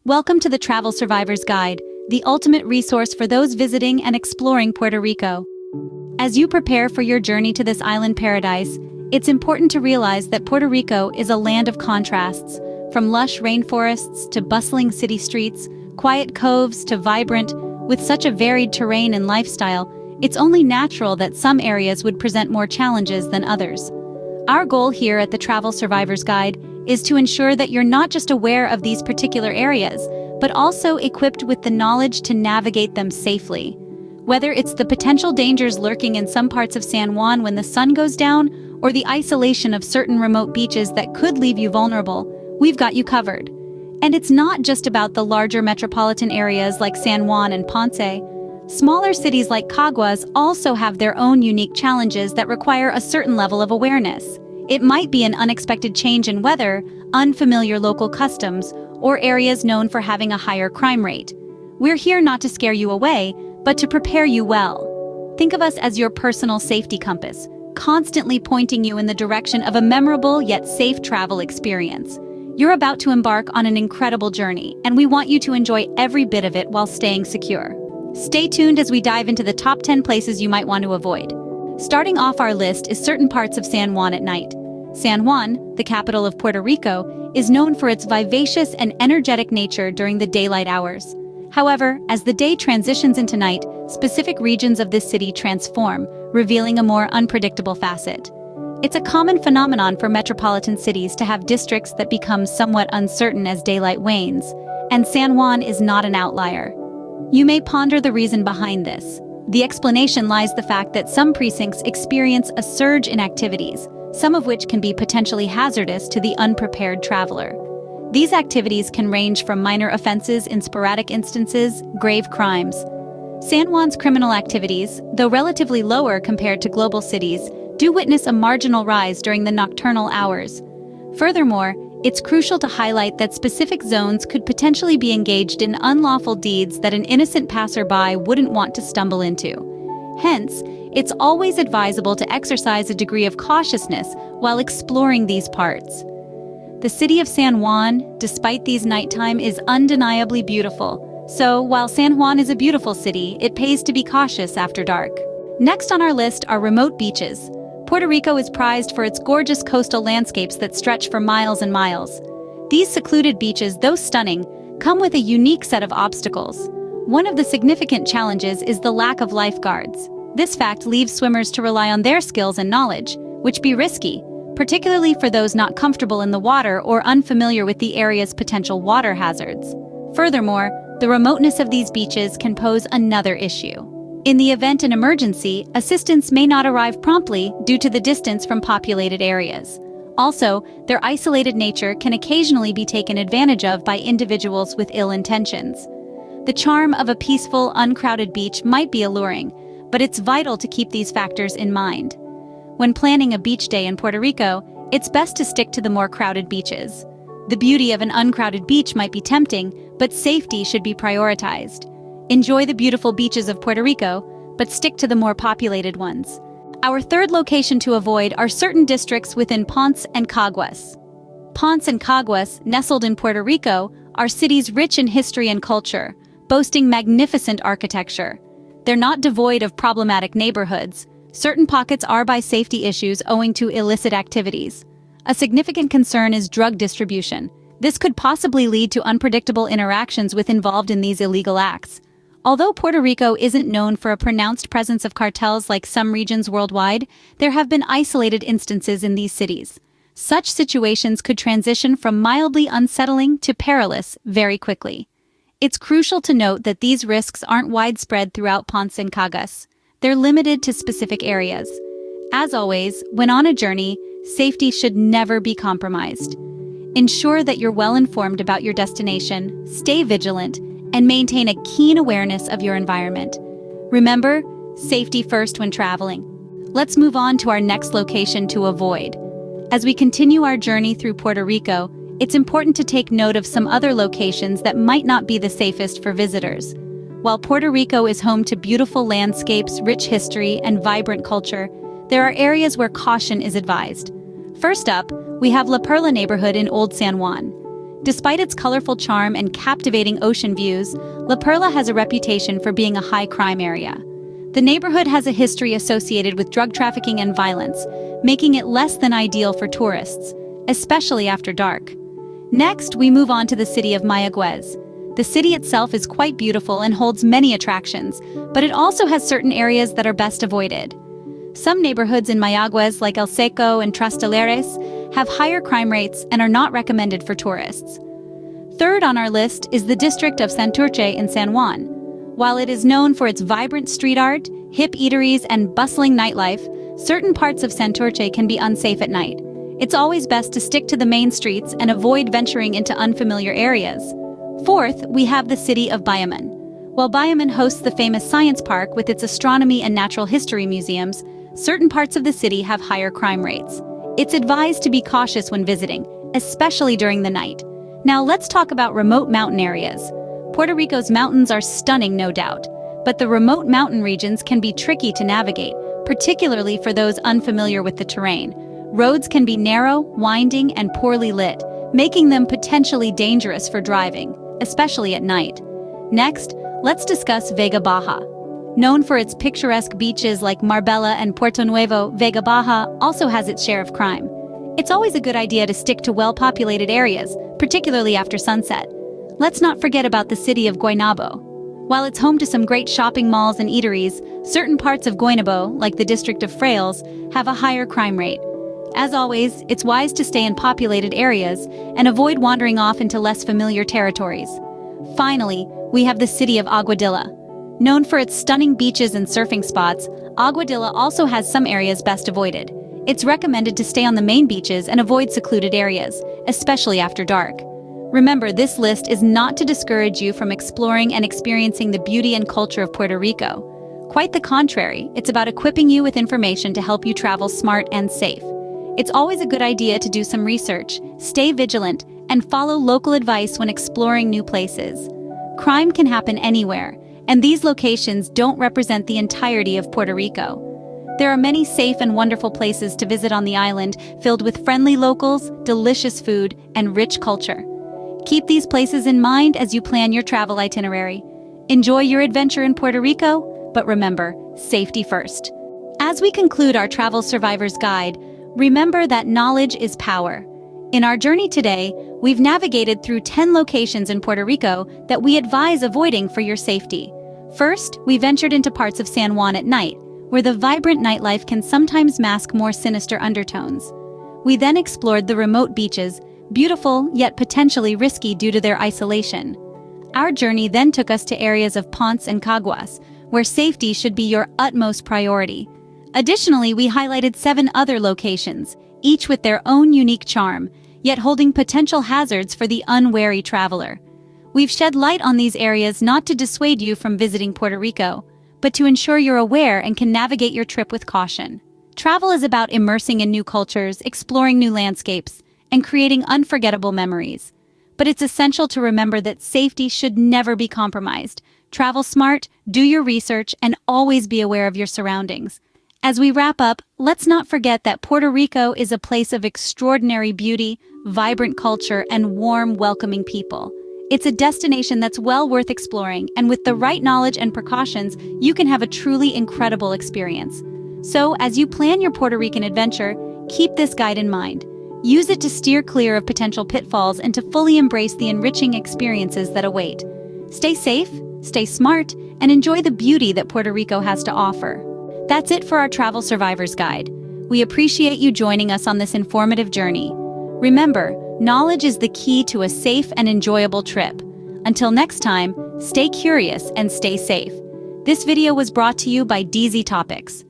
Welcome to the Travel Survivor's Guide, the ultimate resource for those visiting and exploring Puerto Rico. As you prepare for your journey to this island paradise, it's important to realize that Puerto Rico is a land of contrasts, from lush rainforests to bustling city streets, quiet coves to vibrant, with such a varied terrain and lifestyle, it's only natural that some areas would present more challenges than others. Our goal here at the Travel Survivor's Guide is to ensure that you're not just aware of these particular areas, but also equipped with the knowledge to navigate them safely. Whether it's the potential dangers lurking in some parts of San Juan when the sun goes down, or the isolation of certain remote beaches that could leave you vulnerable, we've got you covered. And it's not just about the larger metropolitan areas like San Juan and Ponce. Smaller cities like Caguas also have their own unique challenges that require a certain level of awareness. It might be an unexpected change in weather, unfamiliar local customs, or areas known for having a higher crime rate. We're here not to scare you away, but to prepare you well. Think of us as your personal safety compass, constantly pointing you in the direction of a memorable yet safe travel experience. You're about to embark on an incredible journey, and we want you to enjoy every bit of it while staying secure. Stay tuned as we dive into the top 10 places you might want to avoid. Starting off our list is certain parts of San Juan at night. San Juan, the capital of Puerto Rico, is known for its vivacious and energetic nature during the daylight hours. However, as the day transitions into night, specific regions of this city transform, revealing a more unpredictable facet. It's a common phenomenon for metropolitan cities to have districts that become somewhat uncertain as daylight wanes, and San Juan is not an outlier. You may ponder the reason behind this. The explanation lies the fact that some precincts experience a surge in activities, some of which can be potentially hazardous to the unprepared traveler. These activities can range from minor offenses in sporadic instances, grave crimes. San Juan's criminal activities, though relatively lower compared to global cities, do witness a marginal rise during the nocturnal hours. Furthermore, it's crucial to highlight that specific zones could potentially be engaged in unlawful deeds that an innocent passerby wouldn't want to stumble into. Hence, it's always advisable to exercise a degree of cautiousness while exploring these parts. The city of San Juan, despite these nighttime, is undeniably beautiful. So, while San Juan is a beautiful city, it pays to be cautious after dark. Next on our list are remote beaches. Puerto Rico is prized for its gorgeous coastal landscapes that stretch for miles and miles. These secluded beaches, though stunning, come with a unique set of obstacles. One of the significant challenges is the lack of lifeguards. This fact leaves swimmers to rely on their skills and knowledge, which be risky, particularly for those not comfortable in the water or unfamiliar with the area's potential water hazards. Furthermore, the remoteness of these beaches can pose another issue. In the event an emergency, assistance may not arrive promptly due to the distance from populated areas. Also, their isolated nature can occasionally be taken advantage of by individuals with ill intentions. The charm of a peaceful, uncrowded beach might be alluring, but it's vital to keep these factors in mind. When planning a beach day in Puerto Rico, it's best to stick to the more crowded beaches. The beauty of an uncrowded beach might be tempting, but safety should be prioritized. Enjoy the beautiful beaches of Puerto Rico, but stick to the more populated ones. Our third location to avoid are certain districts within Ponce and Caguas. Ponce and Caguas, nestled in Puerto Rico, are cities rich in history and culture, boasting magnificent architecture. They're not devoid of problematic neighborhoods. Certain pockets are by safety issues owing to illicit activities. A significant concern is drug distribution. This could possibly lead to unpredictable interactions with involved in these illegal acts. Although Puerto Rico isn't known for a pronounced presence of cartels like some regions worldwide, there have been isolated instances in these cities. Such situations could transition from mildly unsettling to perilous very quickly. It's crucial to note that these risks aren't widespread throughout Ponce and Caguas. They're limited to specific areas. As always, when on a journey, safety should never be compromised. Ensure that you're well informed about your destination, stay vigilant, and maintain a keen awareness of your environment. Remember, safety first when traveling. Let's move on to our next location to avoid. As we continue our journey through Puerto Rico, it's important to take note of some other locations that might not be the safest for visitors. While Puerto Rico is home to beautiful landscapes, rich history, and vibrant culture, there are areas where caution is advised. First up, we have La Perla neighborhood in Old San Juan. Despite its colorful charm and captivating ocean views, La Perla has a reputation for being a high-crime area. The neighborhood has a history associated with drug trafficking and violence, making it less than ideal for tourists, especially after dark. Next, we move on to the city of Mayagüez. The city itself is quite beautiful and holds many attractions, but it also has certain areas that are best avoided. Some neighborhoods in Mayagüez, like El Seco and Trastaleres, have higher crime rates and are not recommended for tourists. Third on our list is the district of Santurce in San Juan. While it is known for its vibrant street art, hip eateries, and bustling nightlife, certain parts of Santurce can be unsafe at night. It's always best to stick to the main streets and avoid venturing into unfamiliar areas. Fourth, we have the city of Bayaman. While Bayaman hosts the famous Science Park with its astronomy and natural history museums, certain parts of the city have higher crime rates. It's advised to be cautious when visiting, especially during the night. Now let's talk about remote mountain areas. Puerto Rico's mountains are stunning, no doubt, but the remote mountain regions can be tricky to navigate, particularly for those unfamiliar with the terrain. Roads can be narrow, winding, and poorly lit, making them potentially dangerous for driving, especially at night. Next, let's discuss Vega Baja. Known for its picturesque beaches like Marbella and Puerto Nuevo, Vega Baja also has its share of crime. It's always a good idea to stick to well-populated areas, particularly after sunset. Let's not forget about the city of Guaynabo. While it's home to some great shopping malls and eateries, certain parts of Guaynabo, like the district of Frailes, have a higher crime rate. As always, it's wise to stay in populated areas and avoid wandering off into less familiar territories. Finally, we have the city of Aguadilla. Known for its stunning beaches and surfing spots, Aguadilla also has some areas best avoided. It's recommended to stay on the main beaches and avoid secluded areas, especially after dark. Remember, this list is not to discourage you from exploring and experiencing the beauty and culture of Puerto Rico. Quite the contrary, it's about equipping you with information to help you travel smart and safe. It's always a good idea to do some research, stay vigilant, and follow local advice when exploring new places. Crime can happen anywhere, and these locations don't represent the entirety of Puerto Rico. There are many safe and wonderful places to visit on the island, filled with friendly locals, delicious food, and rich culture. Keep these places in mind as you plan your travel itinerary. Enjoy your adventure in Puerto Rico, but remember, safety first. As we conclude our Travel Survivor's Guide, remember that knowledge is power. In our journey today, we've navigated through 10 locations in Puerto Rico that we advise avoiding for your safety. First, we ventured into parts of San Juan at night, where the vibrant nightlife can sometimes mask more sinister undertones. We then explored the remote beaches, beautiful yet potentially risky due to their isolation. Our journey then took us to areas of Ponce and Caguas, where safety should be your utmost priority. Additionally, we highlighted 7 other locations, each with their own unique charm, yet holding potential hazards for the unwary traveler. We've shed light on these areas not to dissuade you from visiting Puerto Rico, but to ensure you're aware and can navigate your trip with caution. Travel is about immersing in new cultures, exploring new landscapes, and creating unforgettable memories. But it's essential to remember that safety should never be compromised. Travel smart, do your research, and always be aware of your surroundings. As we wrap up, let's not forget that Puerto Rico is a place of extraordinary beauty, vibrant culture, and warm, welcoming people. It's a destination that's well worth exploring, and with the right knowledge and precautions, you can have a truly incredible experience. So, as you plan your Puerto Rican adventure, keep this guide in mind. Use it to steer clear of potential pitfalls and to fully embrace the enriching experiences that await. Stay safe, stay smart, and enjoy the beauty that Puerto Rico has to offer. That's it for our Travel Survivor's Guide. We appreciate you joining us on this informative journey. Remember, knowledge is the key to a safe and enjoyable trip. Until next time, stay curious and stay safe. This video was brought to you by DZ Topics.